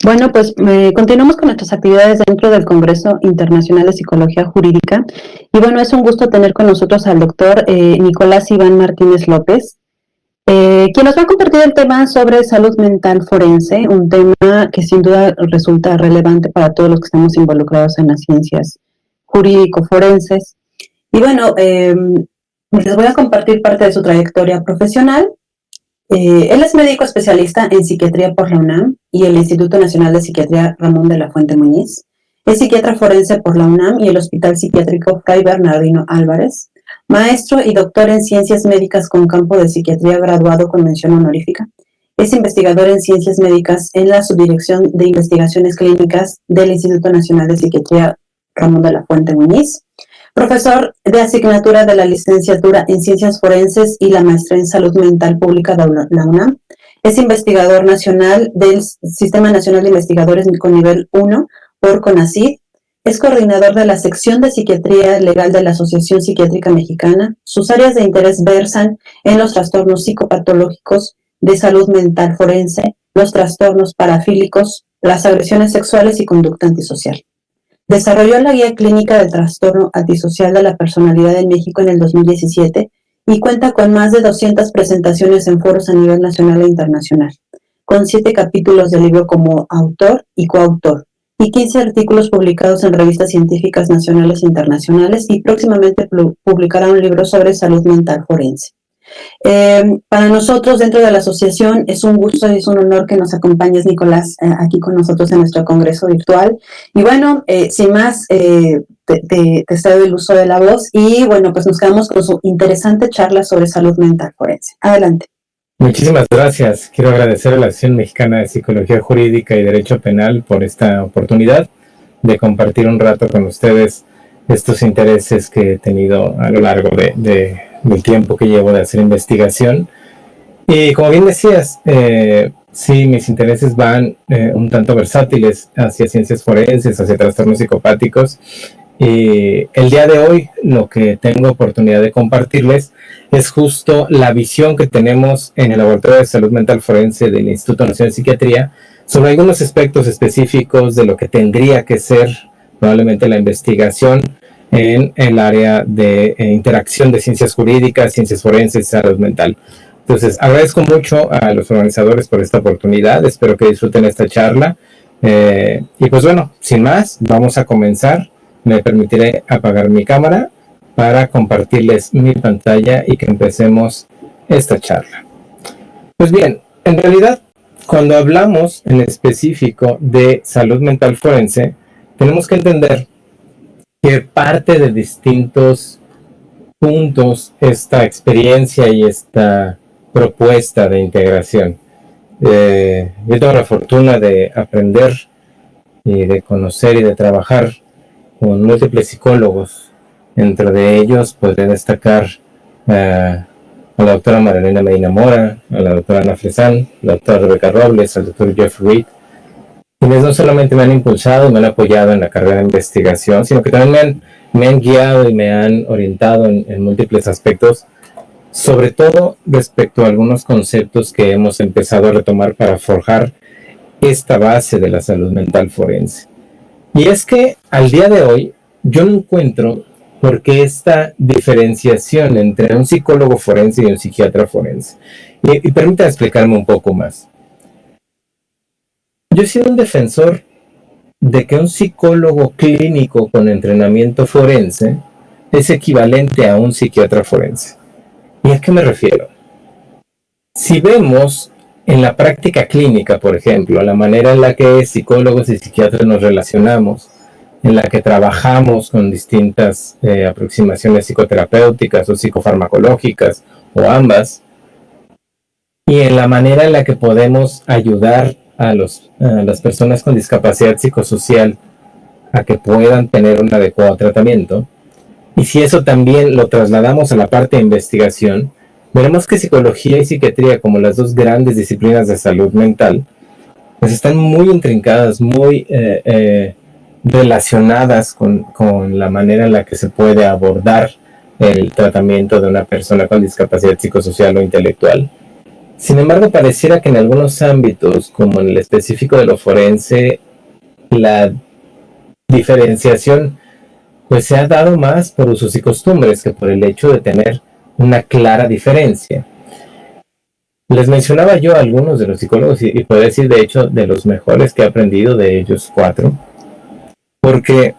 Bueno, pues continuamos con nuestras actividades dentro del Congreso Internacional de Psicología Jurídica. Y bueno, es un gusto tener con nosotros al doctor Nicolás Iván Martínez López, quien nos va a compartir el tema sobre salud mental forense, un tema que sin duda resulta relevante para todos los que estamos involucrados en las ciencias jurídico-forenses. Y bueno, les voy a compartir parte de su trayectoria profesional. Él es médico especialista en psiquiatría por la UNAM y el Instituto Nacional de Psiquiatría Ramón de la Fuente Muñiz. Es psiquiatra forense por la UNAM y el Hospital Psiquiátrico Fray Bernardino Álvarez. Maestro y doctor en ciencias médicas con campo de psiquiatría graduado con mención honorífica. Es investigador en ciencias médicas en la Subdirección de Investigaciones Clínicas del Instituto Nacional de Psiquiatría Ramón de la Fuente Muñiz. Profesor de asignatura de la licenciatura en Ciencias Forenses y la maestría en Salud Mental Pública de la UNAM. Es investigador nacional del Sistema Nacional de Investigadores con nivel 1 por CONACYT. Es coordinador de la sección de Psiquiatría Legal de la Asociación Psiquiátrica Mexicana. Sus áreas de interés versan en los trastornos psicopatológicos de salud mental forense, los trastornos parafílicos, las agresiones sexuales y conducta antisocial. Desarrolló la guía clínica del trastorno antisocial de la personalidad en México en el 2017 y cuenta con más de 200 presentaciones en foros a nivel nacional e internacional, con 7 capítulos del libro como autor y coautor, y 15 artículos publicados en revistas científicas nacionales e internacionales, y próximamente publicará un libro sobre salud mental forense. Para nosotros dentro de la asociación es un gusto y es un honor que nos acompañes, Nicolás, aquí con nosotros en nuestro congreso virtual. Y bueno, sin más, te cedo el uso de la voz y bueno, pues nos quedamos con su interesante charla sobre salud mental forense. Adelante. Muchísimas gracias. Quiero agradecer a la Asociación Mexicana de Psicología Jurídica y Derecho Penal por esta oportunidad de compartir un rato con ustedes estos intereses que he tenido a lo largo del tiempo que llevo de hacer investigación. Y como bien decías, sí, mis intereses van un tanto versátiles hacia ciencias forenses, hacia trastornos psicopáticos. Y el día de hoy lo que tengo oportunidad de compartirles es justo la visión que tenemos en el Laboratorio de Salud Mental Forense del Instituto Nacional de Psiquiatría sobre algunos aspectos específicos de lo que tendría que ser probablemente la investigación en el área de interacción de ciencias jurídicas, ciencias forenses y salud mental. Entonces, agradezco mucho a los organizadores por esta oportunidad, espero que disfruten esta charla. Y pues bueno, sin más, vamos a comenzar. Me permitiré apagar mi cámara para compartirles mi pantalla y que empecemos esta charla. Pues bien, en realidad, cuando hablamos en específico de salud mental forense, tenemos que entender que parte de distintos puntos esta experiencia y esta propuesta de integración. Yo tengo la fortuna de aprender y de conocer y de trabajar con múltiples psicólogos. Entre de ellos podría destacar a la doctora Marilena Medina Mora, a la doctora Ana Fresán, la doctora Rebeca Robles, al doctor Jeff Reed, quienes no solamente me han impulsado y me han apoyado en la carrera de investigación, sino que también me han guiado y me han orientado en múltiples aspectos, sobre todo respecto a algunos conceptos que hemos empezado a retomar para forjar esta base de la salud mental forense. Y es que al día de hoy yo no encuentro por qué esta diferenciación entre un psicólogo forense y un psiquiatra forense. Y permítame explicarme un poco más. Yo he sido un defensor de que un psicólogo clínico con entrenamiento forense es equivalente a un psiquiatra forense. ¿Y a qué me refiero? Si vemos en la práctica clínica, por ejemplo, la manera en la que psicólogos y psiquiatras nos relacionamos, en la que trabajamos con distintas aproximaciones psicoterapéuticas o psicofarmacológicas, o ambas, y en la manera en la que podemos ayudar a las personas con discapacidad psicosocial a que puedan tener un adecuado tratamiento, y si eso también lo trasladamos a la parte de investigación, veremos que psicología y psiquiatría, como las dos grandes disciplinas de salud mental, pues están muy intrincadas, muy relacionadas con la manera en la que se puede abordar el tratamiento de una persona con discapacidad psicosocial o intelectual. Sin embargo, pareciera que en algunos ámbitos, como en el específico de lo forense, la diferenciación pues se ha dado más por usos y costumbres que por el hecho de tener una clara diferencia. Les mencionaba yo a algunos de los psicólogos y puedo decir de hecho de los mejores que he aprendido de ellos 4, porque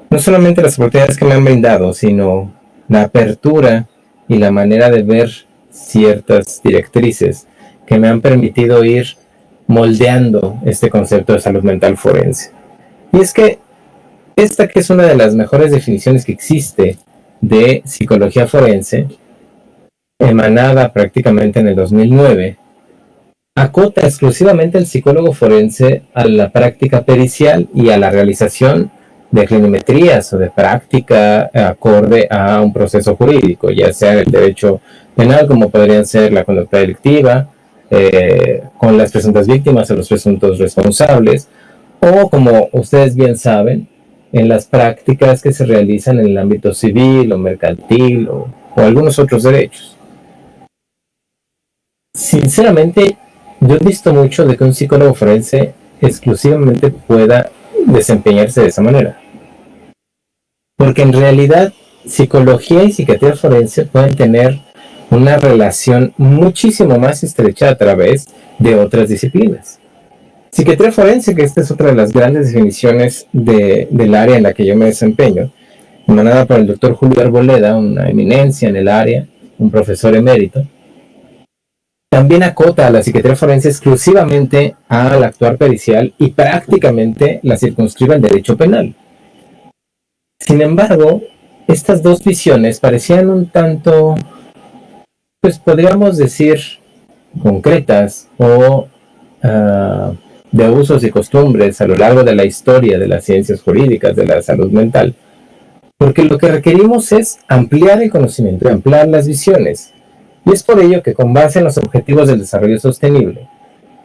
no solamente las oportunidades que me han brindado, sino la apertura y la manera de ver ciertas directrices que me han permitido ir moldeando este concepto de salud mental forense. Y es que esta, que es una de las mejores definiciones que existe de psicología forense, emanada prácticamente en el 2009, acota exclusivamente al psicólogo forense a la práctica pericial y a la realización de clinimetrías o de práctica acorde a un proceso jurídico, ya sea en el derecho penal, como podrían ser la conducta delictiva, con las presuntas víctimas o los presuntos responsables, o como ustedes bien saben, en las prácticas que se realizan en el ámbito civil o mercantil o algunos otros derechos. Sinceramente, yo he visto mucho de que un psicólogo forense exclusivamente pueda desempeñarse de esa manera. Porque en realidad, psicología y psiquiatría forense pueden tener una relación muchísimo más estrecha a través de otras disciplinas. Psiquiatría forense, que esta es otra de las grandes definiciones del área en la que yo me desempeño, emanada por el doctor Julio Arboleda, una eminencia en el área, un profesor emérito, también acota a la psiquiatría forense exclusivamente al actuar pericial y prácticamente la circunscribe al derecho penal. Sin embargo, estas dos visiones parecían un tanto, pues podríamos decir, concretas o de usos y costumbres a lo largo de la historia de las ciencias jurídicas, de la salud mental, porque lo que requerimos es ampliar el conocimiento y ampliar las visiones. Y es por ello que, con base en los objetivos del desarrollo sostenible,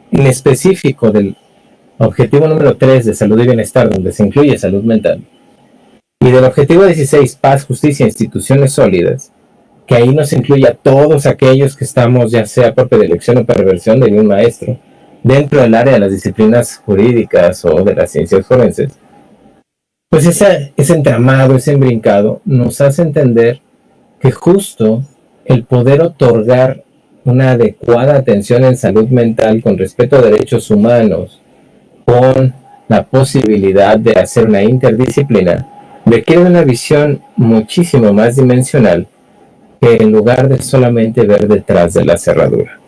en específico del objetivo número 3 de salud y bienestar, donde se incluye salud mental, y del objetivo 16, paz, justicia e instituciones sólidas, que ahí nos incluye a todos aquellos que estamos, ya sea por predilección o perversión de un maestro, dentro del área de las disciplinas jurídicas o de las ciencias forenses, pues ese entramado, ese embrincado, nos hace entender que justo el poder otorgar una adecuada atención en salud mental con respeto a derechos humanos, con la posibilidad de hacer una interdisciplina, requiere una visión muchísimo más dimensional que en lugar de solamente ver detrás de la cerradura.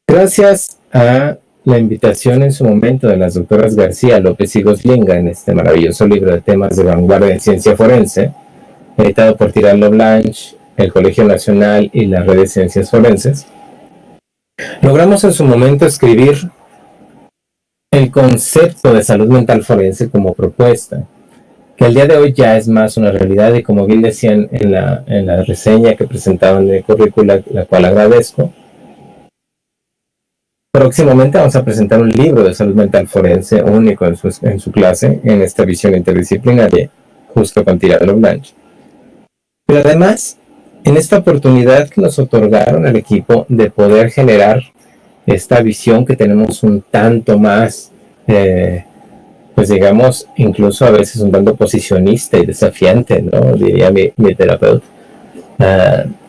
Gracias a la invitación en su momento de las doctoras García, López y Goslinga en este maravilloso libro de temas de vanguardia en ciencia forense, editado por Tirando Blanche, el Colegio Nacional y la Red de Ciencias Forenses, logramos en su momento escribir el concepto de salud mental forense como propuesta, que al día de hoy ya es más una realidad, y como bien decían en la reseña que presentaban de currícula, la cual agradezco, próximamente vamos a presentar un libro de salud mental forense único en su clase, en esta visión interdisciplinaria, justo con Tirando Blanche. Pero además, en esta oportunidad que nos otorgaron al equipo de poder generar esta visión que tenemos un tanto más, pues digamos, incluso a veces un tanto posicionista y desafiante, ¿no? Diría mi terapeuta,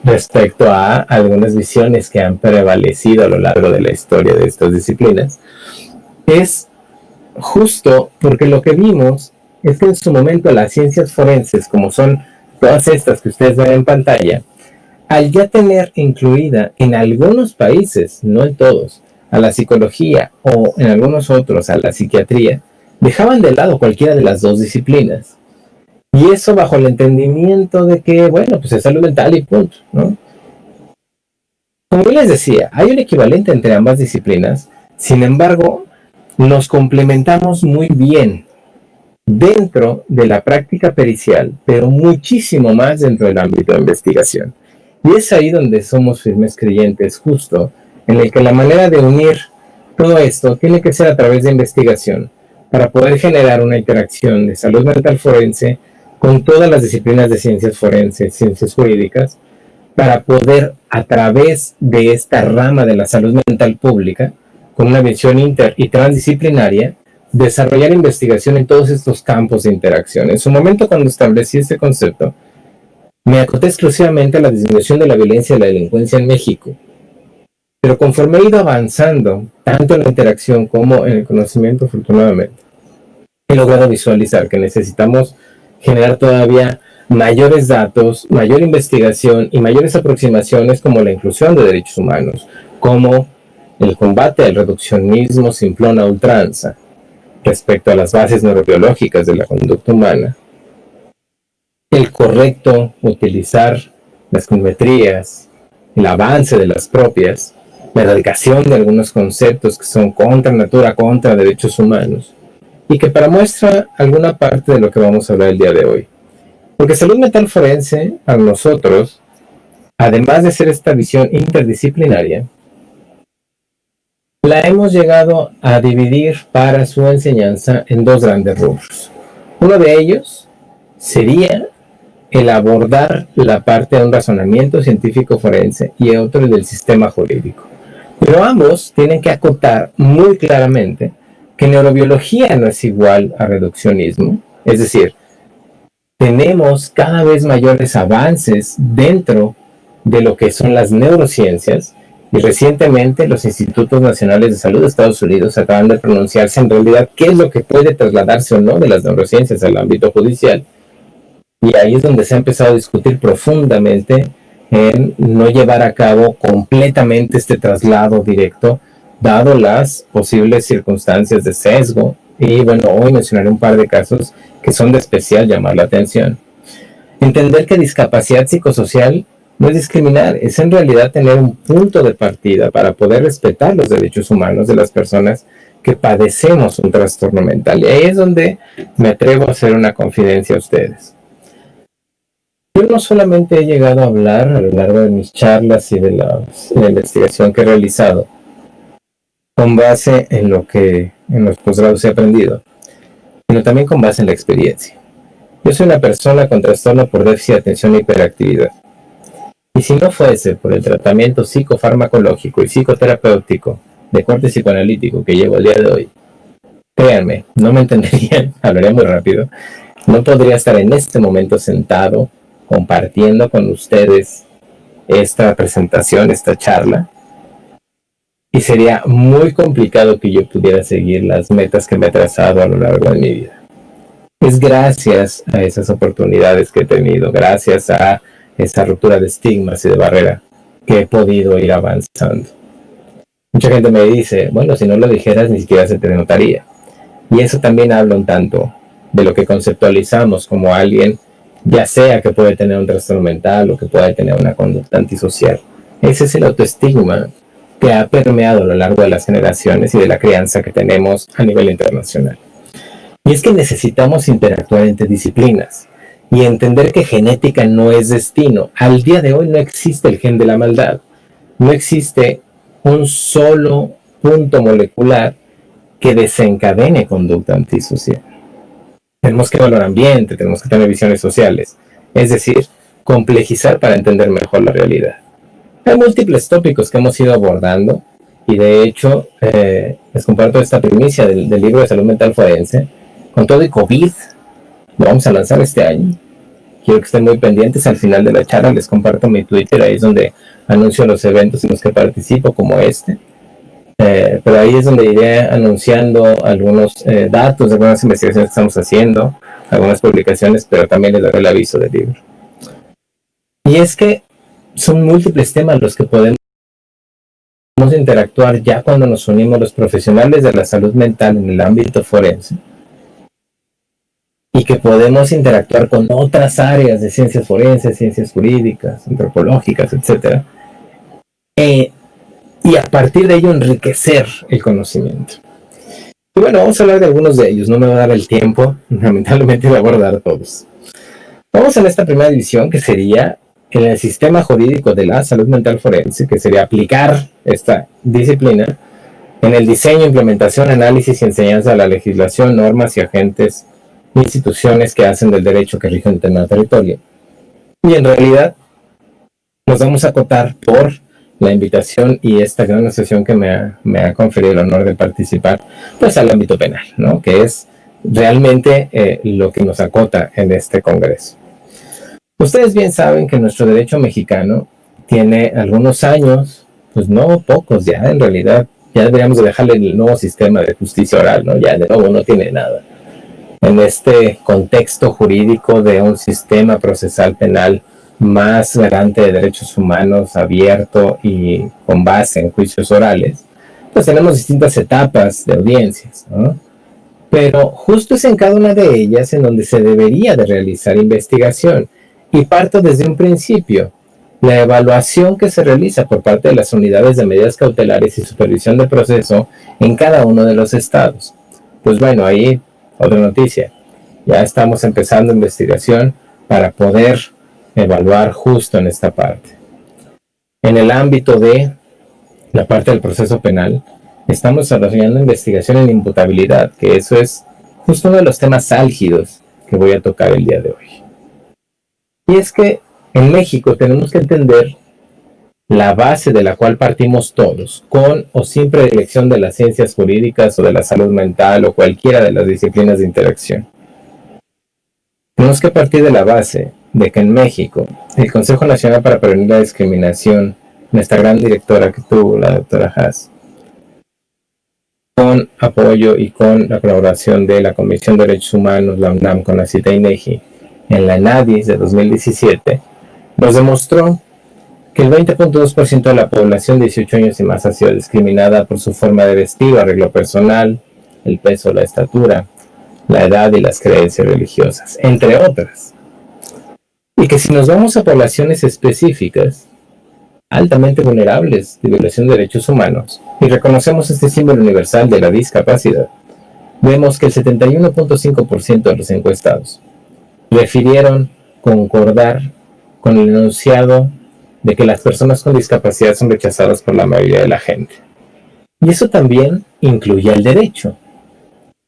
respecto a algunas visiones que han prevalecido a lo largo de la historia de estas disciplinas, es justo porque lo que vimos es que en su momento las ciencias forenses, como son todas estas que ustedes ven en pantalla, al ya tener incluida en algunos países, no en todos, a la psicología o en algunos otros a la psiquiatría, dejaban de lado cualquiera de las dos disciplinas. Y eso bajo el entendimiento de que, bueno, pues es salud mental y punto, ¿no? Como yo les decía, hay un equivalente entre ambas disciplinas, sin embargo, nos complementamos muy bien dentro de la práctica pericial, pero muchísimo más dentro del ámbito de investigación. Y es ahí donde somos firmes creyentes, justo en el que la manera de unir todo esto tiene que ser a través de investigación, para poder generar una interacción de salud mental forense con todas las disciplinas de ciencias forenses, ciencias jurídicas, para poder, a través de esta rama de la salud mental pública, con una visión inter y transdisciplinaria, desarrollar investigación en todos estos campos de interacción. En su momento, cuando establecí este concepto, me acoté exclusivamente a la disminución de la violencia y la delincuencia en México. Pero conforme he ido avanzando, tanto en la interacción como en el conocimiento, afortunadamente, he logrado visualizar que necesitamos generar todavía mayores datos, mayor investigación y mayores aproximaciones como la inclusión de derechos humanos, como el combate al reduccionismo simplón a ultranza respecto a las bases neurobiológicas de la conducta humana, el correcto utilizar las conometrías, el avance de las propias, la erradicación de algunos conceptos que son contra natura, contra derechos humanos, y que para muestra alguna parte de lo que vamos a hablar el día de hoy. Porque salud mental forense, para nosotros, además de ser esta visión interdisciplinaria, la hemos llegado a dividir para su enseñanza en dos grandes rubros. Uno de ellos sería el abordar la parte de un razonamiento científico forense y otro el del sistema jurídico. Pero ambos tienen que acotar muy claramente que neurobiología no es igual a reduccionismo, es decir, tenemos cada vez mayores avances dentro de lo que son las neurociencias y recientemente los Institutos Nacionales de Salud de Estados Unidos acaban de pronunciarse en realidad qué es lo que puede trasladarse o no de las neurociencias al ámbito judicial. Y ahí es donde se ha empezado a discutir profundamente en no llevar a cabo completamente este traslado directo, dado las posibles circunstancias de sesgo. Y bueno, hoy mencionaré un par de casos que son de especial llamar la atención. Entender que discapacidad psicosocial no es discriminar, es en realidad tener un punto de partida para poder respetar los derechos humanos de las personas que padecemos un trastorno mental. Y ahí es donde me atrevo a hacer una confidencia a ustedes. Yo no solamente he llegado a hablar a lo largo de mis charlas y de la investigación que he realizado con base en los posgrados he aprendido, sino también con base en la experiencia. Yo soy una persona con trastorno por déficit de atención e hiperactividad. Y si no fuese por el tratamiento psicofarmacológico y psicoterapéutico de corte psicoanalítico que llevo el día de hoy, créanme, no me entenderían, hablaría muy rápido, no podría estar en este momento sentado compartiendo con ustedes esta presentación, esta charla, y sería muy complicado que yo pudiera seguir las metas que me he trazado a lo largo de mi vida. Es gracias a esas oportunidades que he tenido, gracias a esa ruptura de estigmas y de barrera, que he podido ir avanzando. Mucha gente me dice, bueno, si no lo dijeras ni siquiera se te notaría. Y eso también habla un tanto de lo que conceptualizamos como alguien, ya sea que puede tener un trastorno mental o que pueda tener una conducta antisocial. Ese es el autoestigma que ha permeado a lo largo de las generaciones y de la crianza que tenemos a nivel internacional. Y es que necesitamos interactuar entre disciplinas y entender que genética no es destino. Al día de hoy no existe el gen de la maldad. No existe un solo punto molecular que desencadene conducta antisocial. Tenemos que valorar ambiente, tenemos que tener visiones sociales. Es decir, complejizar para entender mejor la realidad. Hay múltiples tópicos que hemos ido abordando y de hecho les comparto esta primicia del libro de salud mental forense. Con todo y COVID, lo vamos a lanzar este año. Quiero que estén muy pendientes. Al final de la charla les comparto mi Twitter, ahí es donde anuncio los eventos en los que participo, como este. Pero ahí es donde iré anunciando algunos datos de algunas investigaciones que estamos haciendo, algunas publicaciones, pero también les daré el aviso del libro. Y es que son múltiples temas los que podemos interactuar ya cuando nos unimos los profesionales de la salud mental en el ámbito forense, y que podemos interactuar con otras áreas de ciencias forenses, ciencias jurídicas, antropológicas, etc. Y a partir de ello enriquecer el conocimiento. Y bueno, vamos a hablar de algunos de ellos, no me va a dar el tiempo, lamentablemente voy a abordar todos. Vamos a esta primera división, que sería en el sistema jurídico de la salud mental forense, que sería aplicar esta disciplina en el diseño, implementación, análisis y enseñanza de la legislación, normas y agentes, instituciones que hacen del derecho que rige un determinado territorio. Y en realidad, Nos vamos a acotar por la invitación y esta gran asociación que me ha conferido el honor de participar, pues al ámbito penal, ¿no? Que es realmente lo que nos acota en este Congreso. Ustedes bien saben que nuestro derecho mexicano tiene algunos años, pues no pocos ya, en realidad, ya deberíamos de dejarle el nuevo sistema de justicia oral, ¿no? Ya de nuevo no tiene nada. En este contexto jurídico de un sistema procesal penal más garante de derechos humanos, abierto y con base en juicios orales, pues tenemos distintas etapas de audiencias, ¿no? Pero justo es en cada una de ellas en donde se debería de realizar investigación. Y parto desde un principio. La evaluación que se realiza por parte de las unidades de medidas cautelares y supervisión de proceso en cada uno de los estados. Pues bueno, ahí otra noticia. Ya estamos empezando investigación para poder evaluar justo en esta parte. En el ámbito de la parte del proceso penal, estamos desarrollando investigación en imputabilidad, que eso es justo uno de los temas álgidos que voy a tocar el día de hoy. Y es que en México tenemos que entender la base de la cual partimos todos, con o sin predilección de las ciencias jurídicas o de la salud mental o cualquiera de las disciplinas de interacción. Tenemos que partir de la base de que en México el Consejo Nacional para Prevenir la Discriminación, nuestra gran directora que tuvo, la doctora Haas, con apoyo y con la colaboración de la Comisión de Derechos Humanos, la UNAM, con la cita INEGI, en la ENADIS de 2017, nos demostró que el 20.2% de la población de 18 años y más ha sido discriminada por su forma de vestir o arreglo personal, el peso, la estatura, la edad y las creencias religiosas, entre otras. Y que si nos vamos a poblaciones específicas, altamente vulnerables de violación de derechos humanos, y reconocemos este símbolo universal de la discapacidad, vemos que el 71.5% de los encuestados refirieron concordar con el enunciado de que las personas con discapacidad son rechazadas por la mayoría de la gente. Y eso también incluye el derecho.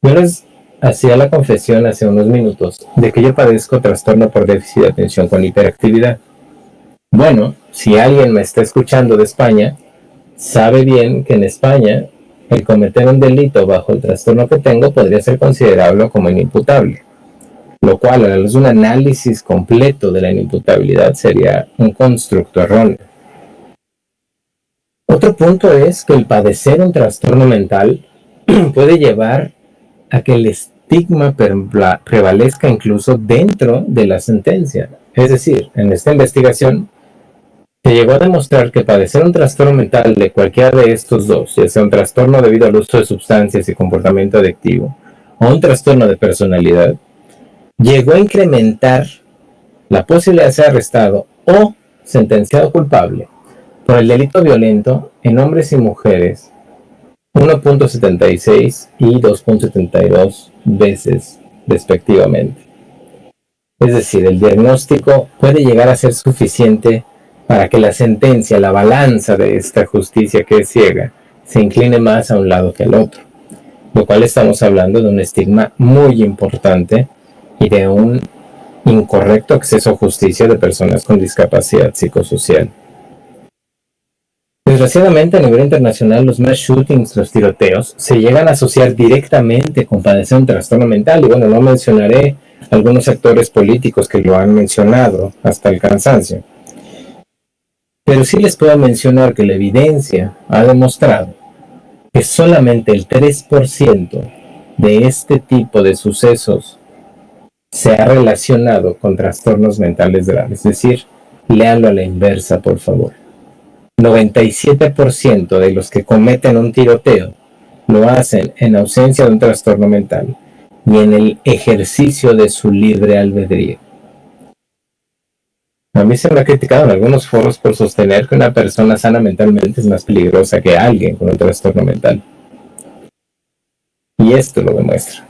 Yo les hacía la confesión hace unos minutos de que yo padezco trastorno por déficit de atención con hiperactividad. Bueno, si alguien me está escuchando de España, sabe bien que en España el cometer un delito bajo el trastorno que tengo podría ser considerado como inimputable, lo cual a la luz de un análisis completo de la inimputabilidad sería un constructo erróneo. Otro punto es que el padecer un trastorno mental puede llevar a que el estigma prevalezca incluso dentro de la sentencia. Es decir, en esta investigación se llegó a demostrar que padecer un trastorno mental de cualquiera de estos dos, ya sea un trastorno debido al uso de sustancias y comportamiento adictivo, o un trastorno de personalidad, llegó a incrementar la posibilidad de ser arrestado o sentenciado culpable por el delito violento en hombres y mujeres 1.76 y 2.72 veces respectivamente. Es decir, el diagnóstico puede llegar a ser suficiente para que la sentencia, la balanza de esta justicia que es ciega, se incline más a un lado que al otro, lo cual estamos hablando de un estigma muy importante y de un incorrecto acceso a justicia de personas con discapacidad psicosocial. Desgraciadamente, a nivel internacional, los mass shootings, los tiroteos, se llegan a asociar directamente con padecer un trastorno mental. Y bueno, no mencionaré algunos actores políticos que lo han mencionado hasta el cansancio. Pero sí les puedo mencionar que la evidencia ha demostrado que solamente el 3% de este tipo de sucesos se ha relacionado con trastornos mentales graves. Es decir, léanlo a la inversa, por favor. 97% de los que cometen un tiroteo lo hacen en ausencia de un trastorno mental y en el ejercicio de su libre albedrío. A mí se me ha criticado en algunos foros por sostener que una persona sana mentalmente es más peligrosa que alguien con un trastorno mental. Y esto lo demuestra.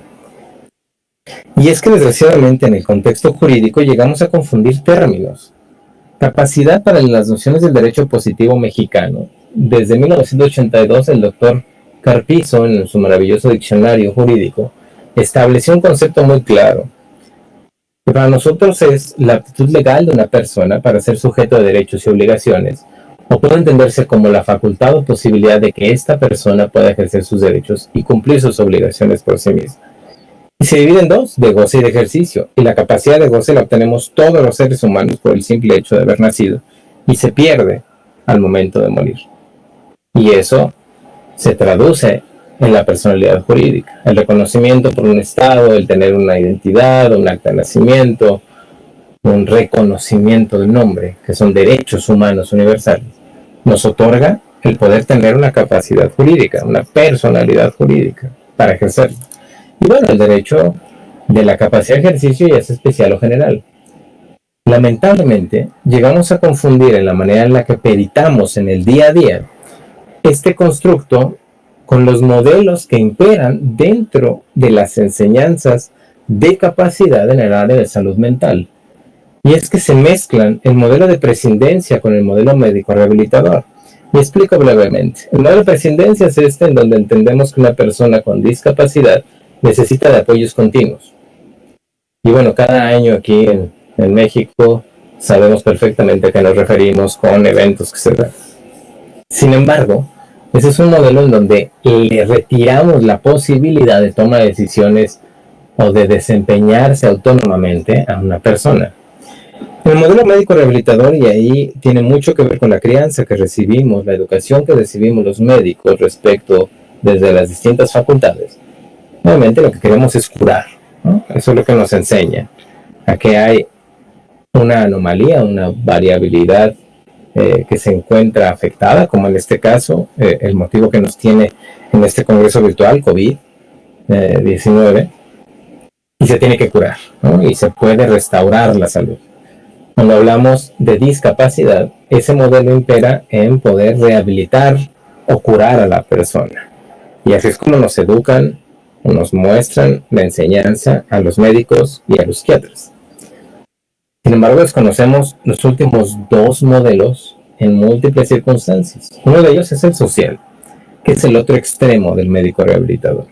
Y es que desgraciadamente en el contexto jurídico llegamos a confundir términos. Capacidad para las nociones del derecho positivo mexicano. Desde 1982 el doctor Carpizo, en su maravilloso diccionario jurídico, estableció un concepto muy claro. que para nosotros es la aptitud legal de una persona para ser sujeto de derechos y obligaciones, o puede entenderse como la facultad o posibilidad de que esta persona pueda ejercer sus derechos y cumplir sus obligaciones por sí misma. Y se divide en dos, de goce y de ejercicio, y la capacidad de goce la obtenemos todos los seres humanos por el simple hecho de haber nacido, y se pierde al momento de morir. Y eso se traduce en la personalidad jurídica, el reconocimiento por un Estado, el tener una identidad, un acta de nacimiento, un reconocimiento del nombre, que son derechos humanos universales, nos otorga el poder tener una capacidad jurídica, una personalidad jurídica para ejercerlo. Y bueno, el derecho de la capacidad de ejercicio ya es especial o general. Lamentablemente, llegamos a confundir en la manera en la que peritamos en el día a día este constructo con los modelos que imperan dentro de las enseñanzas de capacidad en el área de salud mental. Y es que se mezclan el modelo de prescindencia con el modelo médico rehabilitador. Y explico brevemente. El modelo de prescindencia es este en donde entendemos que una persona con discapacidad necesita de apoyos continuos. Y bueno, cada año aquí en México sabemos perfectamente a qué nos referimos con eventos que se dan. Sin embargo, ese es un modelo en donde le retiramos la posibilidad de toma de decisiones o de desempeñarse autónomamente a una persona. El modelo médico rehabilitador, y ahí tiene mucho que ver con la crianza que recibimos, la educación que recibimos los médicos respecto desde las distintas facultades. Obviamente lo que queremos es curar, ¿no? Eso es lo que nos enseña, a que hay una anomalía, una variabilidad que se encuentra afectada, como en este caso, el motivo que nos tiene en este congreso virtual, COVID-19, y se tiene que curar, ¿no? Y se puede restaurar la salud. Cuando hablamos de discapacidad, ese modelo impera en poder rehabilitar o curar a la persona. Y así es como nos educan o nos muestran la enseñanza a los médicos y a los psiquiatras. Sin embargo, desconocemos los últimos dos modelos en múltiples circunstancias. Uno de ellos es el social, que es el otro extremo del médico rehabilitador,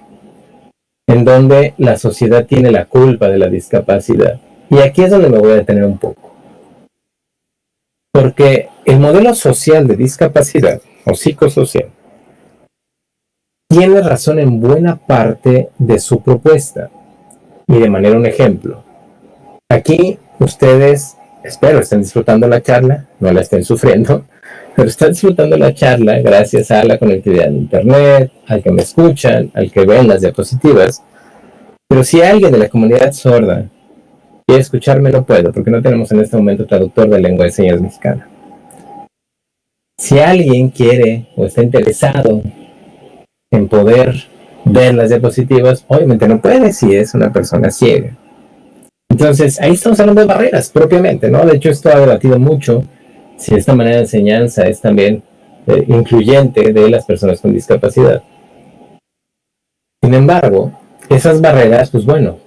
en donde la sociedad tiene la culpa de la discapacidad. Y aquí es donde me voy a detener un poco. Porque el modelo social de discapacidad, o psicosocial, tiene razón en buena parte de su propuesta. Y de manera un ejemplo. Aquí ustedes, espero, estén disfrutando la charla, no la estén sufriendo, pero están disfrutando la charla gracias a la conectividad de internet, al que me escuchan, al que ven las diapositivas. Pero si alguien de la comunidad sorda quiere escucharme, no puedo, porque no tenemos en este momento traductor de lengua de señas mexicana. Si alguien quiere o está interesado en poder ver las diapositivas, obviamente no puede si es una persona ciega. Entonces, ahí estamos hablando de barreras propiamente, ¿no? De hecho, esto ha debatido mucho si esta manera de enseñanza es también incluyente de las personas con discapacidad. Sin embargo, esas barreras, pues bueno,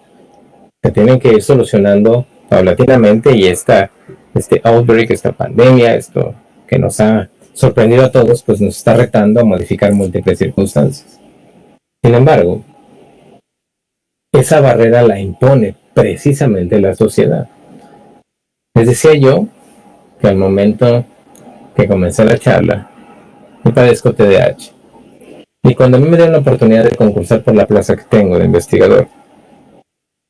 se tienen que ir solucionando paulatinamente, y este outbreak, esta pandemia, esto que nos ha sorprendido a todos, pues nos está retando a modificar múltiples circunstancias. Sin embargo, esa barrera la impone precisamente la sociedad. Les decía yo que al momento que comencé la charla, yo padezco TDAH. Y cuando a mí me dieron la oportunidad de concursar por la plaza que tengo de investigador,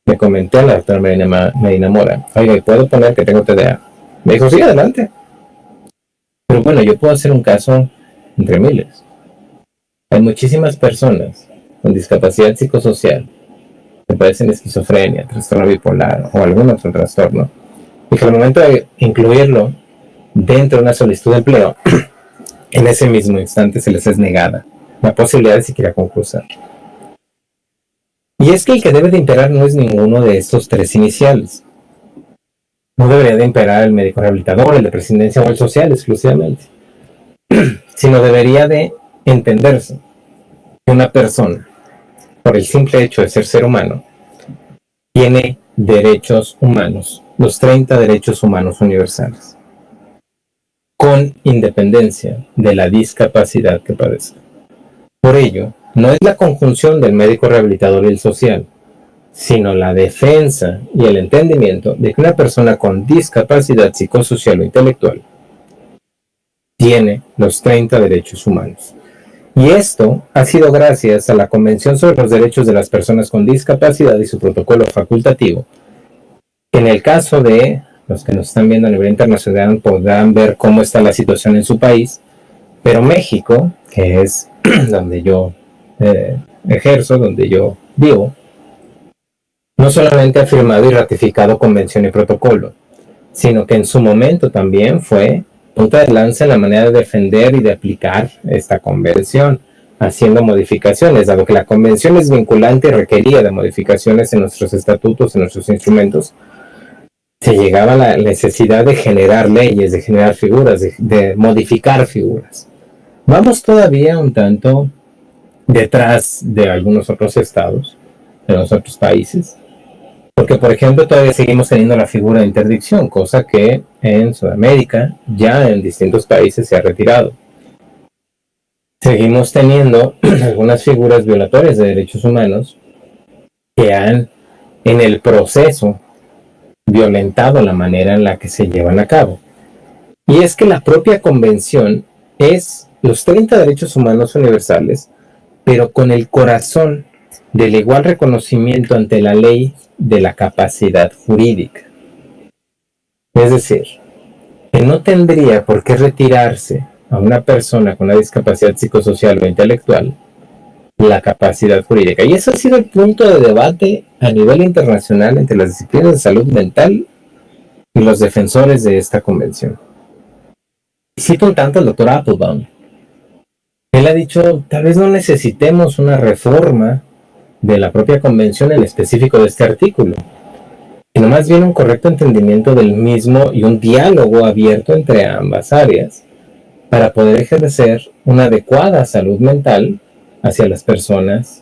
le comenté a la doctora Medina Mora, oiga, ¿puedo poner que tengo TDA? Me dijo, sí, adelante. Pero bueno, yo puedo hacer un caso entre miles. Hay muchísimas personas con discapacidad psicosocial que padecen esquizofrenia, trastorno bipolar o algún otro trastorno, y que al momento de incluirlo dentro de una solicitud de empleo, en ese mismo instante se les es negada la posibilidad de siquiera concursar. Y es que el que debe de imperar no es ninguno de estos tres iniciales. No debería de imperar el médico rehabilitador, el de prescindencia o el social exclusivamente, sino debería de entenderse que una persona, por el simple hecho de ser humano, tiene derechos humanos, los 30 derechos humanos universales, con independencia de la discapacidad que padezca. Por ello, no es la conjunción del médico rehabilitador y el social, sino la defensa y el entendimiento de que una persona con discapacidad psicosocial o intelectual tiene los 30 derechos humanos. Y esto ha sido gracias a la Convención sobre los Derechos de las Personas con Discapacidad y su protocolo facultativo. En el caso de los que nos están viendo a nivel internacional podrán ver cómo está la situación en su país, pero México, que es donde yo ejerzo, donde yo vivo, no solamente ha firmado y ratificado convención y protocolo, sino que en su momento también fue punta de lanza en la manera de defender y de aplicar esta convención, haciendo modificaciones, dado que la convención es vinculante y requería de modificaciones en nuestros estatutos, en nuestros instrumentos. Se llegaba a la necesidad de generar leyes, de generar figuras, de modificar figuras. Vamos todavía un tanto detrás de algunos otros estados, de los otros países, porque, por ejemplo, todavía seguimos teniendo la figura de interdicción, cosa que en Sudamérica ya en distintos países se ha retirado. Seguimos teniendo algunas figuras violatorias de derechos humanos que han, en el proceso, violentado la manera en la que se llevan a cabo. Y es que la propia convención es los 30 derechos humanos universales, pero con el corazón del igual reconocimiento ante la ley de la capacidad jurídica. Es decir, que no tendría por qué retirarse a una persona con una discapacidad psicosocial o intelectual la capacidad jurídica. Y ese ha sido el punto de debate a nivel internacional entre las disciplinas de salud mental y los defensores de esta convención. Cito un tanto al doctor Applebaum. Él ha dicho, tal vez no necesitemos una reforma de la propia convención en específico de este artículo, sino más bien un correcto entendimiento del mismo y un diálogo abierto entre ambas áreas para poder ejercer una adecuada salud mental hacia las personas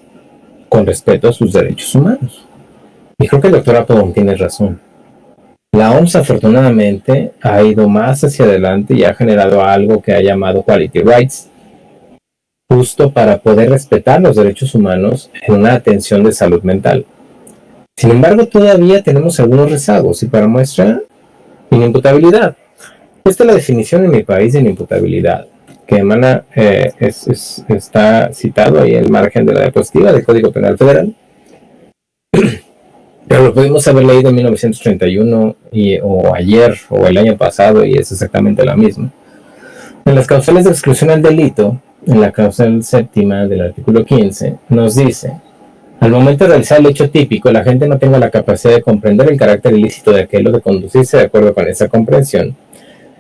con respeto a sus derechos humanos. Y creo que el doctor Applebaum tiene razón. La OMS afortunadamente ha ido más hacia adelante y ha generado algo que ha llamado Quality Rights, justo para poder respetar los derechos humanos en una atención de salud mental. Sin embargo, todavía tenemos algunos rezagos y para muestra, inimputabilidad. Esta es la definición en mi país de inimputabilidad, que emana, está citado ahí en el margen de la diapositiva del Código Penal Federal. Pero lo pudimos haber leído en 1931 o ayer o el año pasado y es exactamente la misma. En las causales de exclusión al delito, en la causal séptima del artículo 15, nos dice: al momento de realizar el hecho típico, la gente no tenga la capacidad de comprender el carácter ilícito de aquel o de conducirse de acuerdo con esa comprensión,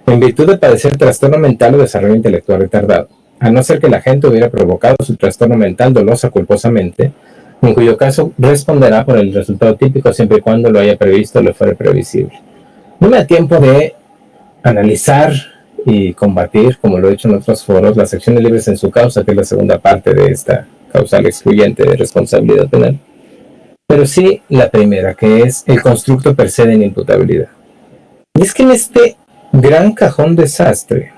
en virtud de padecer trastorno mental o desarrollo intelectual retardado, a no ser que la gente hubiera provocado su trastorno mental dolosa o culposamente, en cuyo caso responderá por el resultado típico siempre y cuando lo haya previsto o le fuera previsible. No me da tiempo de analizar y combatir, como lo he hecho en otros foros, las acciones libres en su causa, que es la segunda parte de esta causal excluyente de responsabilidad penal, pero sí la primera, que es el constructo per se de inimputabilidad. Y es que en este gran cajón desastre,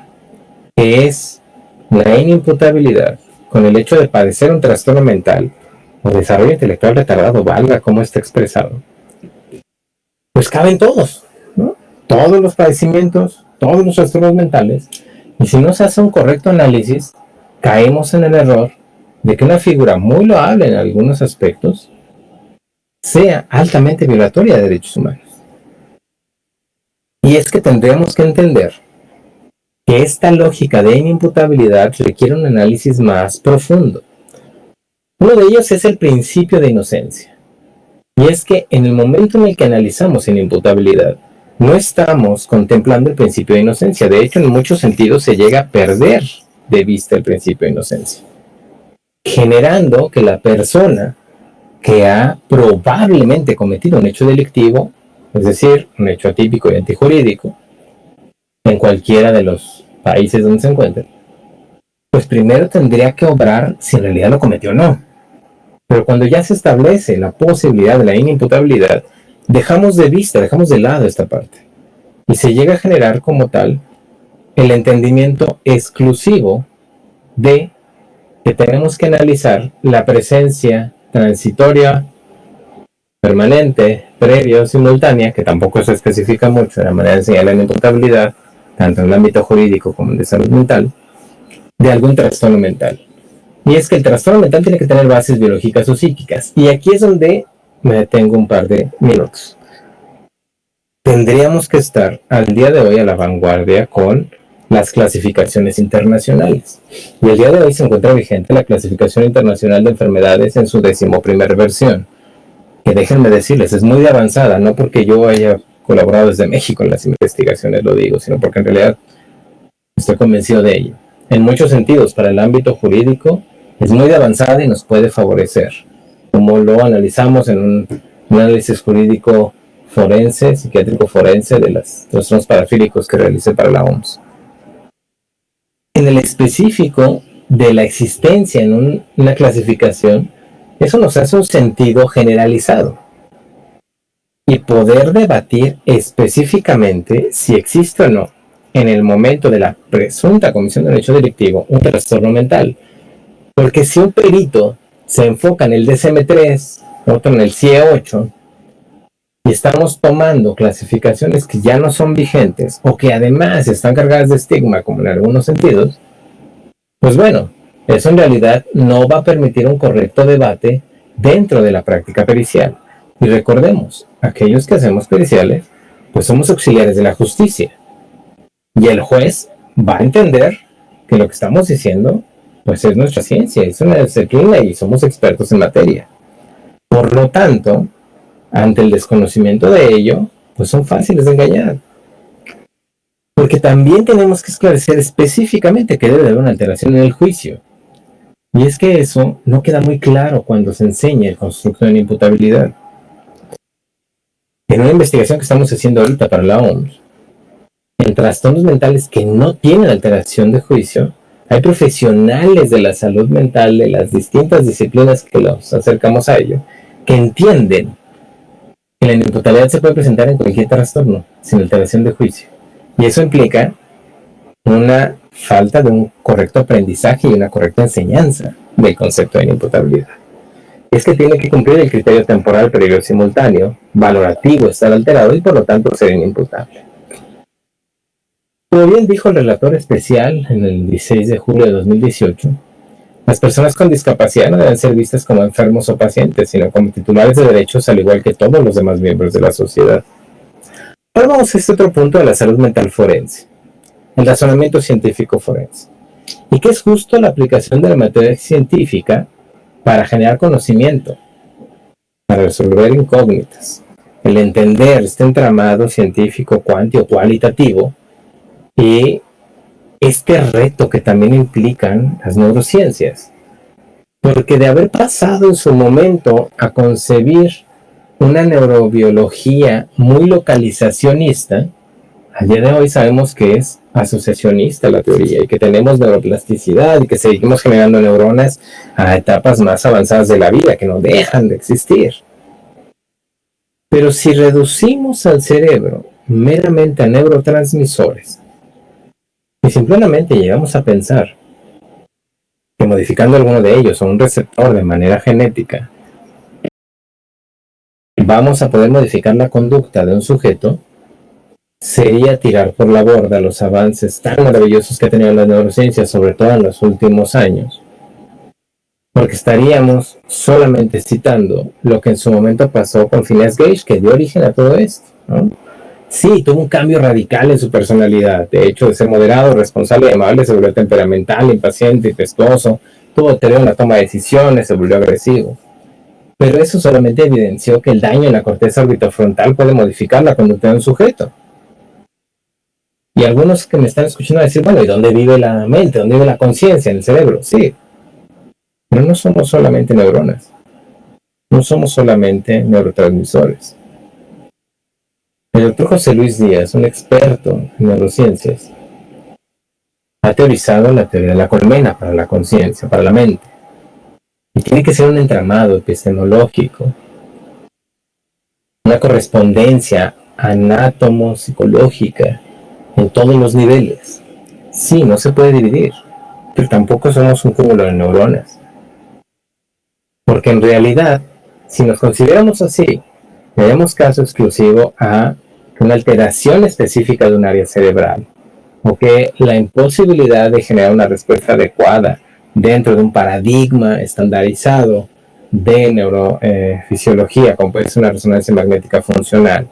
que es la inimputabilidad, con el hecho de padecer un trastorno mental o desarrollo intelectual retardado, valga como está expresado, pues caben todos, ¿no? Todos los padecimientos, todos los trastornos mentales, y si no se hace un correcto análisis, caemos en el error de que una figura muy loable en algunos aspectos sea altamente violatoria de derechos humanos. Y es que tendríamos que entender que esta lógica de inimputabilidad requiere un análisis más profundo. Uno de ellos es el principio de inocencia. Y es que en el momento en el que analizamos inimputabilidad, no estamos contemplando el principio de inocencia. De hecho, en muchos sentidos se llega a perder de vista el principio de inocencia, generando que la persona que ha probablemente cometido un hecho delictivo, es decir, un hecho atípico y antijurídico, en cualquiera de los países donde se encuentre, pues primero tendría que obrar si en realidad lo cometió o no. Pero cuando ya se establece la posibilidad de la inimputabilidad, dejamos de vista, dejamos de lado esta parte. Y se llega a generar como tal el entendimiento exclusivo de que tenemos que analizar la presencia transitoria permanente, previo, simultánea, que tampoco se especifica mucho de la manera de enseñar la imputabilidad, tanto en el ámbito jurídico como en el de salud mental, de algún trastorno mental. Y es que el trastorno mental tiene que tener bases biológicas o psíquicas. Y aquí es donde me detengo un par de minutos. Tendríamos que estar al día de hoy a la vanguardia con las clasificaciones internacionales. Y el día de hoy se encuentra vigente la Clasificación Internacional de Enfermedades en su 11ª versión. Que déjenme decirles, es muy avanzada, no porque yo haya colaborado desde México en las investigaciones, lo digo, sino porque en realidad estoy convencido de ello. En muchos sentidos, para el ámbito jurídico, es muy avanzada y nos puede favorecer, como lo analizamos en un análisis jurídico forense, psiquiátrico forense de los trastornos parafílicos que realicé para la OMS. En el específico de la existencia en una clasificación, eso nos hace un sentido generalizado y poder debatir específicamente si existe o no, en el momento de la presunta comisión de un hecho delictivo, un trastorno mental. Porque si un perito se enfoca en el DSM-3, otro en el CIE-8, y estamos tomando clasificaciones que ya no son vigentes o que además están cargadas de estigma, como en algunos sentidos, pues bueno, eso en realidad no va a permitir un correcto debate dentro de la práctica pericial. Y recordemos, aquellos que hacemos periciales, pues somos auxiliares de la justicia. Y el juez va a entender que lo que estamos diciendo, pues es nuestra ciencia, es una disciplina y somos expertos en materia. Por lo tanto, ante el desconocimiento de ello, pues son fáciles de engañar. Porque también tenemos que esclarecer específicamente que debe haber una alteración en el juicio. Y es que eso no queda muy claro cuando se enseña el constructo de la imputabilidad. En una investigación que estamos haciendo ahorita para la OMS, en trastornos mentales que no tienen alteración de juicio, hay profesionales de la salud mental de las distintas disciplinas que los acercamos a ello, que entienden que la imputabilidad se puede presentar en cualquier trastorno, sin alteración de juicio. Y eso implica una falta de un correcto aprendizaje y una correcta enseñanza del concepto de imputabilidad. Es que tiene que cumplir el criterio temporal previo simultáneo, valorativo, estar alterado y por lo tanto ser inimputable. Como bien dijo el relator especial en el 16 de julio de 2018, las personas con discapacidad no deben ser vistas como enfermos o pacientes, sino como titulares de derechos al igual que todos los demás miembros de la sociedad. Ahora vamos a este otro punto de la salud mental forense, el razonamiento científico forense, y que es justo la aplicación de la materia científica para generar conocimiento, para resolver incógnitas, el entender este entramado científico cuántico cualitativo y este reto que también implican las neurociencias. Porque de haber pasado en su momento a concebir una neurobiología muy localizacionista, al día de hoy sabemos que es asociacionista la teoría y que tenemos neuroplasticidad y que seguimos generando neuronas a etapas más avanzadas de la vida que no dejan de existir. Pero si reducimos al cerebro meramente a neurotransmisores y simplemente llegamos a pensar que modificando alguno de ellos o un receptor de manera genética vamos a poder modificar la conducta de un sujeto, sería tirar por la borda los avances tan maravillosos que ha tenido la neurociencia, sobre todo en los últimos años. Porque estaríamos solamente citando lo que en su momento pasó con Phineas Gage, que dio origen a todo esto, ¿no? Sí, tuvo un cambio radical en su personalidad. De hecho, de ser moderado, responsable y amable, se volvió temperamental, impaciente y pestoso. Tuvo deterioro en la toma de decisiones, se volvió agresivo. Pero eso solamente evidenció que el daño en la corteza orbitofrontal puede modificar la conducta de un sujeto. Y algunos que me están escuchando van a decir, bueno, ¿y dónde vive la mente? ¿Dónde vive la conciencia en el cerebro? Sí. Pero no somos solamente neuronas. No somos solamente neurotransmisores. El doctor José Luis Díaz, un experto en neurociencias, ha teorizado la teoría de la colmena para la conciencia, para la mente. Y tiene que ser un entramado epistemológico, una correspondencia anátomo-psicológica en todos los niveles. Sí, no se puede dividir, pero tampoco somos un cúmulo de neuronas. Porque en realidad, si nos consideramos así, Tenemos caso exclusivo a una alteración específica de un área cerebral, o que la imposibilidad de generar una respuesta adecuada dentro de un paradigma estandarizado de neurofisiología, como puede ser una resonancia magnética funcional,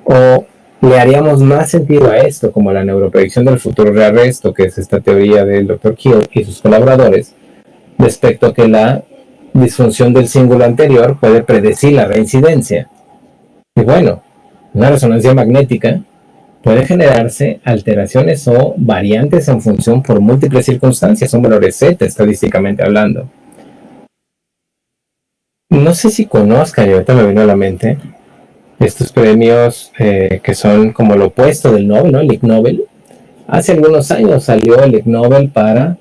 o le haríamos más sentido a esto, como la neuropredicción del futuro rearresto, que es esta teoría del Dr. Kiel y sus colaboradores, respecto a que la disfunción del cíngulo anterior puede predecir la reincidencia. Y bueno, una resonancia magnética puede generarse alteraciones o variantes en función por múltiples circunstancias, son valores Z estadísticamente hablando. No sé si conozcan, y ahorita me vino a la mente, estos premios que son como lo opuesto del Nobel, ¿no? El Ig Nobel. Hace algunos años salió el Ig Nobel para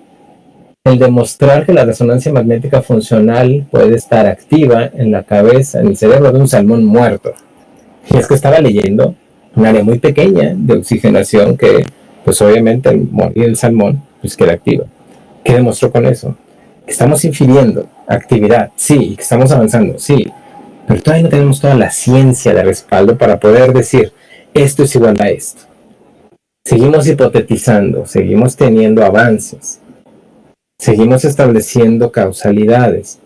el demostrar que la resonancia magnética funcional puede estar activa en la cabeza, en el cerebro de un salmón muerto. Y es que estaba leyendo un área muy pequeña de oxigenación que, pues obviamente al morir el salmón, pues queda activa. ¿Qué demostró con eso? Que estamos infiriendo actividad, sí, que estamos avanzando, sí, pero todavía no tenemos toda la ciencia de respaldo para poder decir, esto es igual a esto. Seguimos hipotetizando, seguimos teniendo avances, seguimos estableciendo causalidades,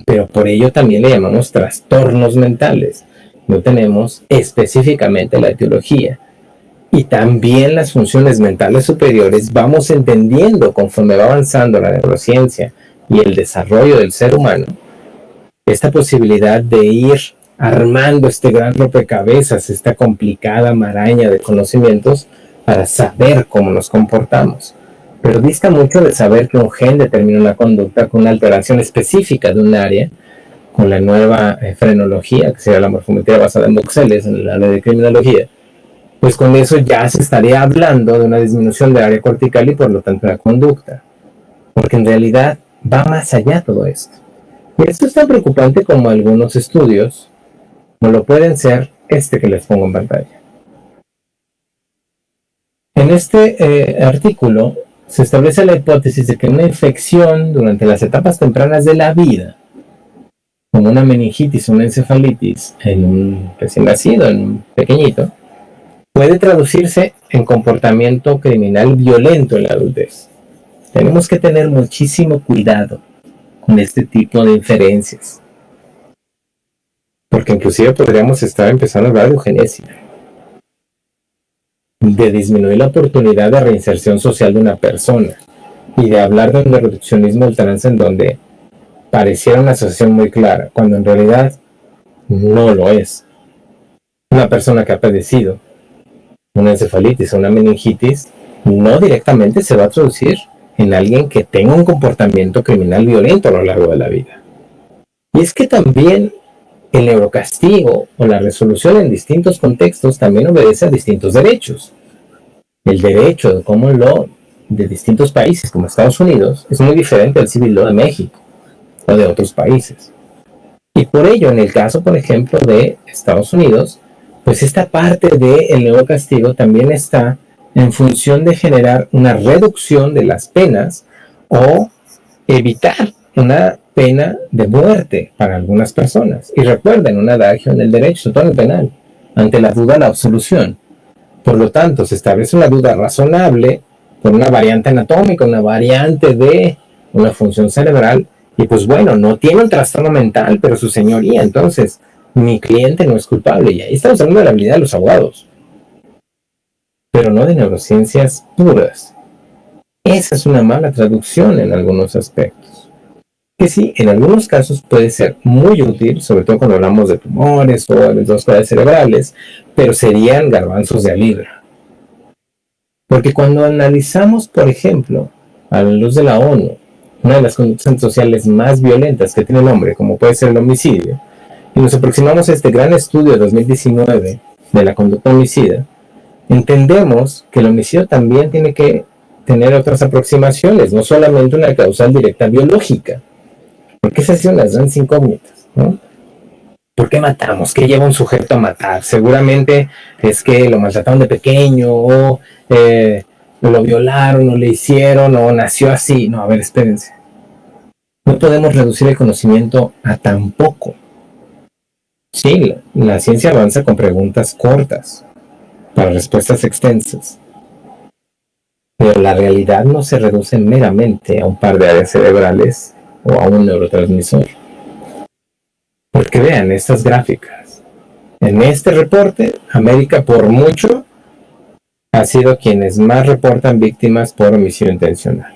pero por ello también le llamamos trastornos mentales. No tenemos específicamente la etiología. Y también las funciones mentales superiores vamos entendiendo conforme va avanzando la neurociencia y el desarrollo del ser humano, esta posibilidad de ir armando este gran rompecabezas, esta complicada maraña de conocimientos para saber cómo nos comportamos. Pero dista mucho de saber que un gen determina una conducta con una alteración específica de un área, con la nueva frenología, que sería la morfometría basada en voxeles, en el área de criminología. Pues con eso ya se estaría hablando de una disminución del área cortical y por lo tanto la conducta. Porque en realidad va más allá todo esto. Y esto es tan preocupante como algunos estudios, no lo pueden ser este que les pongo en pantalla. En este artículo se establece la hipótesis de que una infección durante las etapas tempranas de la vida, como una meningitis o una encefalitis en un recién nacido, en un pequeñito, puede traducirse en comportamiento criminal violento en la adultez. Tenemos que tener muchísimo cuidado con este tipo de inferencias, porque inclusive podríamos estar empezando a hablar de eugenesia, de disminuir la oportunidad de reinserción social de una persona y de hablar de un reduccionismo ultranza en donde pareciera una asociación muy clara, cuando en realidad no lo es. Una persona que ha padecido una encefalitis o una meningitis no directamente se va a traducir en alguien que tenga un comportamiento criminal violento a lo largo de la vida. Y es que también el neurocastigo o la resolución en distintos contextos también obedece a distintos derechos. El derecho de common law de distintos países como Estados Unidos es muy diferente al civil law de México o de otros países. Y por ello, en el caso, por ejemplo, de Estados Unidos, pues esta parte del neurocastigo también está en función de generar una reducción de las penas o evitar una pena de muerte para algunas personas. Y recuerden, un adagio en el derecho, sobre todo en el penal, ante la duda la absolución. Por lo tanto, se establece una duda razonable por una variante anatómica, una variante de una función cerebral, y pues bueno, no tiene un trastorno mental, pero su señoría, entonces, mi cliente no es culpable. Y ahí estamos hablando de la habilidad de los abogados, pero no de neurociencias puras. Esa es una mala traducción en algunos aspectos. Que sí, en algunos casos puede ser muy útil, sobre todo cuando hablamos de tumores o de vasculares cerebrales, pero serían garbanzos de a libra. Porque cuando analizamos, por ejemplo, a la luz de la ONU, una de las conductas sociales más violentas que tiene el hombre, como puede ser el homicidio, y nos aproximamos a este gran estudio de 2019 de la conducta homicida, entendemos que el homicidio también tiene que tener otras aproximaciones, no solamente una causal directa biológica, porque esas son las grandes incógnitas, ¿no? ¿Por qué matamos? ¿Qué lleva un sujeto a matar? Seguramente es que lo maltrataron de pequeño, o lo violaron, o le hicieron, o nació así. No, a ver, espérense. No podemos reducir el conocimiento a tan poco. Sí, la ciencia avanza con preguntas cortas para respuestas extensas, pero la realidad no se reduce meramente a un par de áreas cerebrales o a un neurotransmisor. Porque vean estas gráficas. En este reporte, América por mucho ha sido quienes más reportan víctimas por homicidio intencional.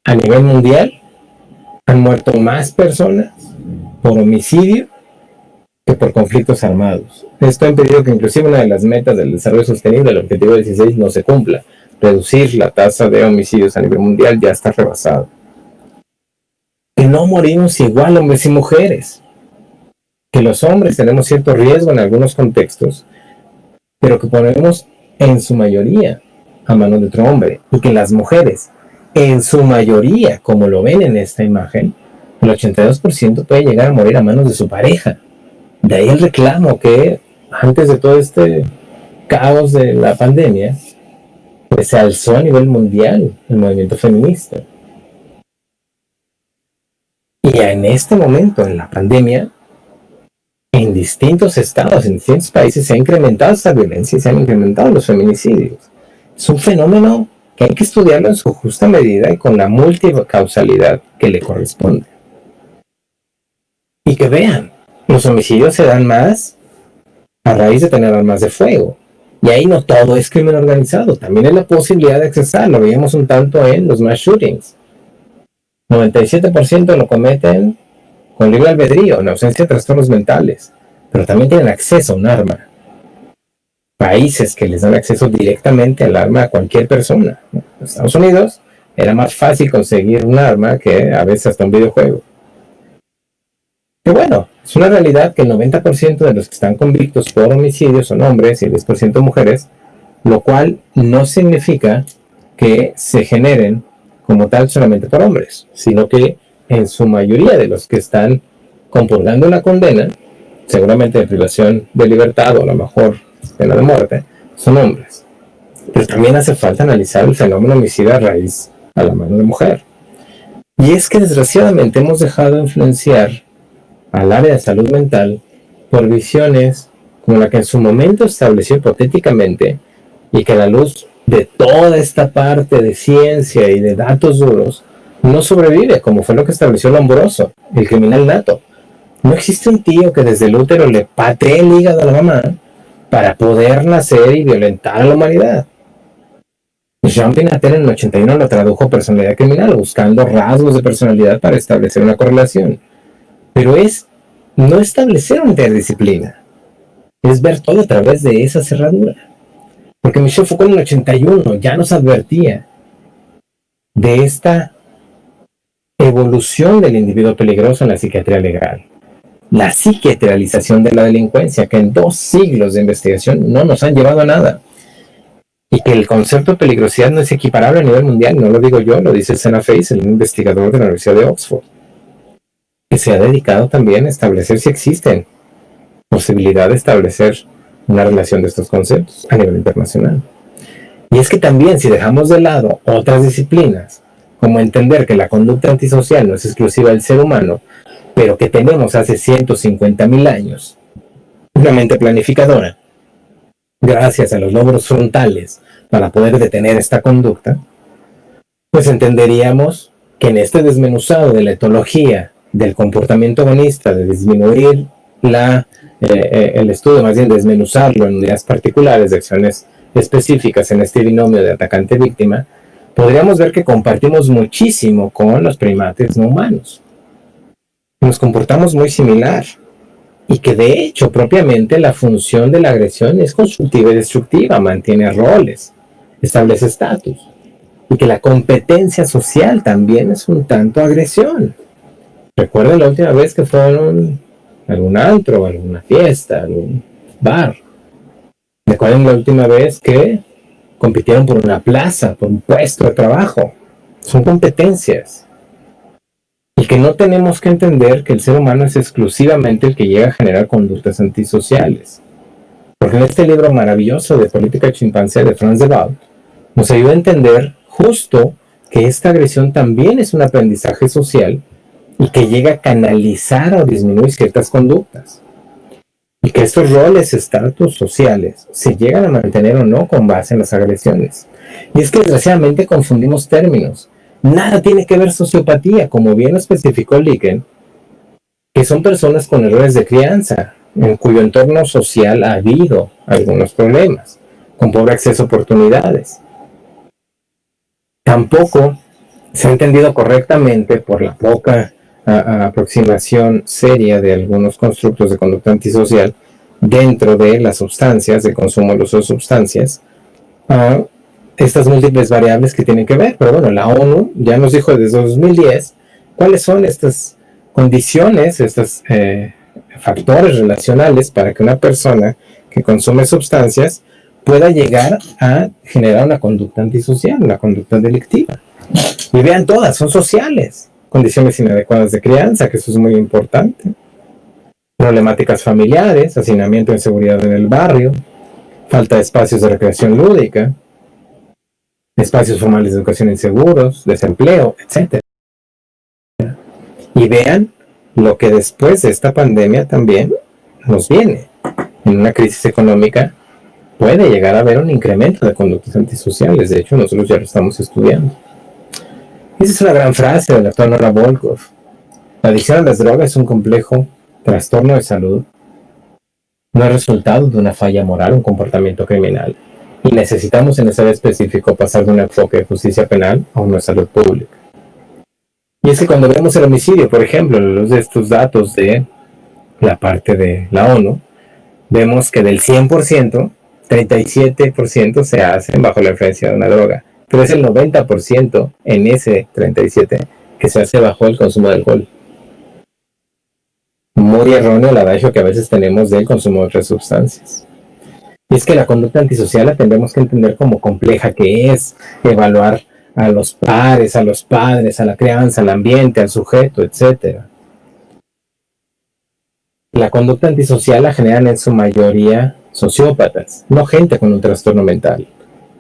A nivel mundial, han muerto más personas por homicidio que por conflictos armados. Esto ha impedido que inclusive una de las metas del desarrollo sostenible, el objetivo 16, no se cumpla. Reducir la tasa de homicidios a nivel mundial ya está rebasado. Que no morimos igual hombres y mujeres. Que los hombres tenemos cierto riesgo en algunos contextos, pero que ponemos en su mayoría a manos de otro hombre. Y que las mujeres, en su mayoría, como lo ven en esta imagen, el 82% puede llegar a morir a manos de su pareja. De ahí el reclamo que antes de todo este caos de la pandemia, pues se alzó a nivel mundial el movimiento feminista. Y en este momento, en la pandemia, en distintos estados, en distintos países, se ha incrementado esta violencia y se han incrementado los feminicidios. Es un fenómeno que hay que estudiarlo en su justa medida y con la multicausalidad que le corresponde. Y que vean, los homicidios se dan más a raíz de tener armas de fuego. Y ahí no todo es crimen organizado, también hay la posibilidad de accesar, lo veíamos un tanto en los mass shootings. 97% lo cometen con libre albedrío, en ausencia de trastornos mentales, pero también tienen acceso a un arma. Países que les dan acceso directamente al arma a cualquier persona. En Estados Unidos era más fácil conseguir un arma que a veces hasta un videojuego. Y bueno, es una realidad que el 90% de los que están convictos por homicidio son hombres y el 10% mujeres, lo cual no significa que se generen como tal solamente por hombres, sino que en su mayoría de los que están compurgando una condena, seguramente de privación de libertad o a lo mejor pena de muerte, son hombres. Pero también hace falta analizar el fenómeno homicida a raíz a la mano de mujer. Y es que desgraciadamente hemos dejado de influenciar al área de salud mental por visiones como la que en su momento estableció hipotéticamente y que a la luz de toda esta parte de ciencia y de datos duros no sobrevive, como fue lo que estableció Lombroso, el criminal nato. No existe un tío que desde el útero le patee el hígado a la mamá para poder nacer y violentar a la humanidad. Jean Pinatel en el 81 lo tradujo personalidad criminal, buscando rasgos de personalidad para establecer una correlación. Pero es no establecer una interdisciplina, es ver todo a través de esa cerradura. Porque Michel Foucault en el 81 ya nos advertía de esta evolución del individuo peligroso en la psiquiatría legal. La psiquiatralización de la delincuencia, que en 2 siglos de investigación no nos han llevado a nada. Y que el concepto de peligrosidad no es equiparable a nivel mundial, no lo digo yo, lo dice Senna Face, el investigador de la Universidad de Oxford, que se ha dedicado también a establecer si existen posibilidad de establecer una relación de estos conceptos a nivel internacional. Y es que también si dejamos de lado otras disciplinas, como entender que la conducta antisocial no es exclusiva del ser humano, pero que tenemos hace 150.000 años una mente planificadora, gracias a los lóbulos frontales para poder detener esta conducta, pues entenderíamos que en este desmenuzado de la etología del comportamiento agonista, de disminuir el estudio, más bien desmenuzarlo en unidades particulares de acciones específicas en este binomio de atacante-víctima, podríamos ver que compartimos muchísimo con los primates no humanos. Nos comportamos muy similar y que de hecho propiamente la función de la agresión es constructiva y destructiva, mantiene roles, establece estatus, y que la competencia social también es un tanto agresión. Recuerden la última vez que fueron a algún antro, a alguna fiesta, a algún bar. Recuerden la última vez que compitieron por una plaza, por un puesto de trabajo. Son competencias. Y que no tenemos que entender que el ser humano es exclusivamente el que llega a generar conductas antisociales. Porque en este libro maravilloso de Política Chimpancé de Franz de Waal nos ayuda a entender justo que esta agresión también es un aprendizaje social y que llega a canalizar o disminuir ciertas conductas. Y que estos roles, estatus sociales, se llegan a mantener o no con base en las agresiones. Y es que desgraciadamente confundimos términos. Nada tiene que ver sociopatía, como bien lo especificó Liken, que son personas con errores de crianza, en cuyo entorno social ha habido algunos problemas, con pobre acceso a oportunidades. Tampoco se ha entendido correctamente por la poca aproximación seria de algunos constructos de conducta antisocial dentro de las sustancias, del consumo del uso de sustancias, estas múltiples variables que tienen que ver. Pero bueno, la ONU ya nos dijo desde 2010 cuáles son estas condiciones, estos factores relacionales para que una persona que consume sustancias pueda llegar a generar una conducta antisocial, una conducta delictiva. Y vean todas, son sociales. Condiciones inadecuadas de crianza, que eso es muy importante. Problemáticas familiares, hacinamiento e inseguridad en el barrio, falta de espacios de recreación lúdica, espacios formales de educación inseguros, desempleo, etc. Y vean lo que después de esta pandemia también nos viene. En una crisis económica puede llegar a haber un incremento de conductas antisociales. De hecho, nosotros ya lo estamos estudiando. Esa es una gran frase del doctor Nora Volkow. La adicción a las drogas es un complejo trastorno de salud. No es resultado de una falla moral, un comportamiento criminal. Y necesitamos en ese área específico pasar de un enfoque de justicia penal a una salud pública. Y es que cuando vemos el homicidio, por ejemplo, a la luz de estos datos de la parte de la ONU, vemos que del 100%, 37% se hacen bajo la influencia de una droga. Pero es el 90% en ese 37% que se hace bajo el consumo de alcohol. Muy erróneo el adagio que a veces tenemos del consumo de otras sustancias. Y es que la conducta antisocial la tendremos que entender como compleja, que es evaluar a los pares, a los padres, a la crianza, al ambiente, al sujeto, etc. La conducta antisocial la generan en su mayoría sociópatas, no gente con un trastorno mental.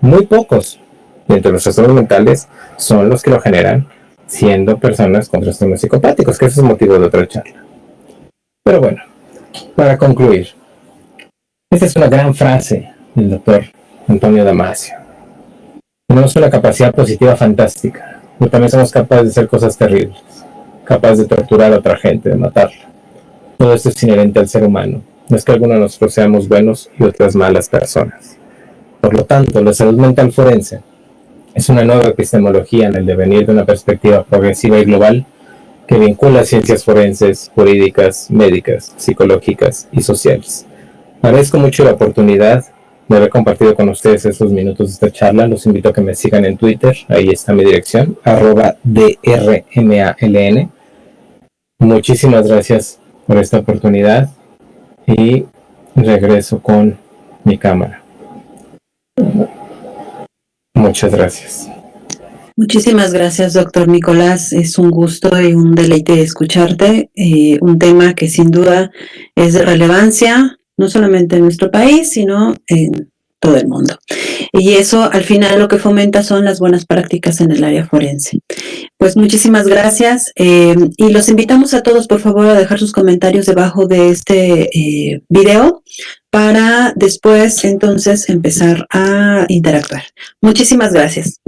Muy pocos dentro de los trastornos mentales son los que lo generan, siendo personas con trastornos psicopáticos, que eso es motivo de otra charla. Pero bueno, para concluir, esta es una gran frase del doctor Antonio Damasio. Tenemos una capacidad positiva fantástica, pero también somos capaces de hacer cosas terribles, capaces de torturar a otra gente, de matarla. Todo esto es inherente al ser humano. No es que algunos de nosotros seamos buenos y otras malas personas. Por lo tanto, la salud mental forense es una nueva epistemología en el devenir de una perspectiva progresiva y global que vincula ciencias forenses, jurídicas, médicas, psicológicas y sociales. Agradezco mucho la oportunidad de haber compartido con ustedes estos minutos de esta charla. Los invito a que me sigan en Twitter, ahí está mi dirección, @drmaln. Muchísimas gracias por esta oportunidad y regreso con mi cámara. Muchas gracias. Muchísimas gracias, doctor Nicolás. Es un gusto y un deleite escucharte. Un tema que sin duda es de relevancia, no solamente en nuestro país, sino en todo el mundo. Y eso, al final, lo que fomenta son las buenas prácticas en el área forense. Pues muchísimas gracias. Y los invitamos a todos, por favor, a dejar sus comentarios debajo de este video para después, entonces, empezar a interactuar. Muchísimas gracias.